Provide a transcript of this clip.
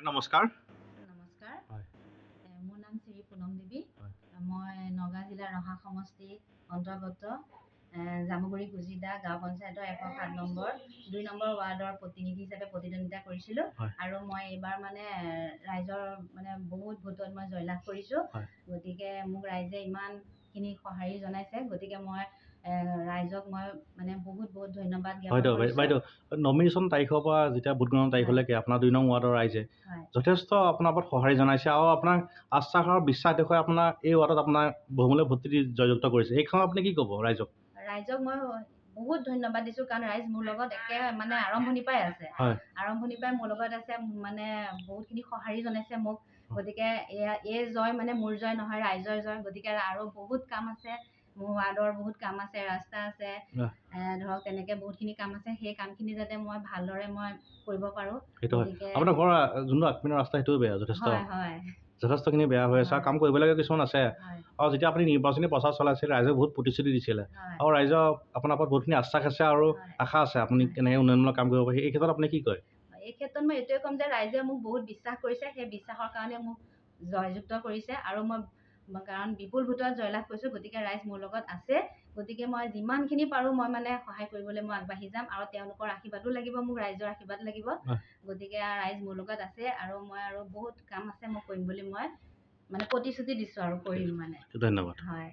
নমস্কাৰ। নমস্কাৰ। হয়। মোৰ নাম শ্ৰী পুনম দেৱী। হয়। মই নগাঁও জিলাৰ ৰহা সমষ্টি অন্তৰ্গত জামুগুৰি গুজিদা গাঁও পঞ্চায়তৰ 107 নম্বৰ 2 নম্বৰ ৱাৰ্ডৰ প্ৰতিনিধি হিচাপে প্ৰতিদ্বন্দ্বিতা কৰিছিলোঁ। হয়। আৰু মই এইবাৰ মানে ৰাইজৰ মানে বহুত ভোটত মই জয়লাভ কৰিছোঁ। হয়। গতিকে মোক ৰাইজে ইমানখিনি সঁহাৰি জনাইছে, গতিকে মই ৰাইজক মই মানে বহুত ধন্যবাদ জ্ঞাপন কৰিছোঁ। বাইদেউ নমিনেশ্যন তাৰিখৰ পৰা যেতিয়া ভোট গ্ৰহণ তাৰিখলৈকে আপোনাৰ 2 নং ৱাৰ্ডৰ ৰাইজে যথেষ্ট আপোনাৰ ওপৰত সঁহাৰি জনাইছে আৰু আপোনাক আস্থা আৰু বিশ্বাস দেখুৱাই আপোনাৰ এই ৱাৰ্ডত আপোনাৰ বহুমূলীয়া ভোট দি জয়যুক্ত কৰিছে। এইখন আপুনি কি ক'ব ৰাইজক? ৰাইজক মই বহুত ধন্যবাদ দিছোঁ, কাৰণ ৰাইজ মোৰ লগত একে মানে আৰম্ভণিৰ পৰাই আছে। আৰম্ভণিৰ পৰাই মোৰ লগত আছে, মানে বহুতখিনি সঁহাৰি জনাইছে মোক। গতিকে এই জয় মানে মোৰ জয় নহয়, ৰাইজৰ জয়। গতিকে আৰু বহুত কাম আছে, মোৰ ৱাৰ্ডৰ বহুত কাম আছে, ৰাস্তা আছে, ধৰক তেনেকৈ বহুতখিনি কাম আছে। সেই কামখিনি যাতে মই ভালদৰে মই কৰিব পাৰোঁ। সেইটো হয়। আপোনাৰ ঘৰ যোনটো আগপিনৰ ৰাস্তা সেইটোও বেয়া, যথেষ্টখিনি বেয়া হৈ আছে আৰু কাম কৰিবলগীয়া কিছুমান আছে। আৰু যেতিয়া আপুনি নিৰ্বাচনী প্ৰচাৰ চলাইছিল, ৰাইজে বহুত প্ৰতিশ্ৰুতি দিছিলে আৰু ৰাইজৰ আপোনাৰ ওপৰত বহুতখিনি আশ্বাস আছে আৰু আশা আছে আপুনি কেনেকৈ উন্নয়নমূলক কাম কৰিব পাৰি। এই ক্ষেত্ৰত আপুনি কি কয়? এই ক্ষেত্ৰত মই এইটোৱে ক'ম যে ৰাইজে মোক বহুত বিশ্বাস কৰিছে, সেই বিশ্বাসৰ কাৰণে মোক জয়যুক্ত কৰিছে আৰু মই কাৰণ বিপুল ভোটত জয়লাভ কৰিছোঁ। গতিকে ৰাইজ মোৰ লগত আছে। গতিকে মই যিমানখিনি পাৰোঁ মই মানে সহায় কৰিবলৈ মই আগবাঢ়ি যাম, আৰু তেওঁলোকৰ আশীৰ্বাদো লাগিব, মোক ৰাইজৰ আশীৰ্বাদ লাগিব। গতিকে ৰাইজ মোৰ লগত আছে আৰু মই আৰু বহুত কাম আছে মই কৰিম বুলি মই মানে প্ৰতিশ্ৰুতি দিছোঁ আৰু কৰিম মানে। ধন্যবাদ। হয়।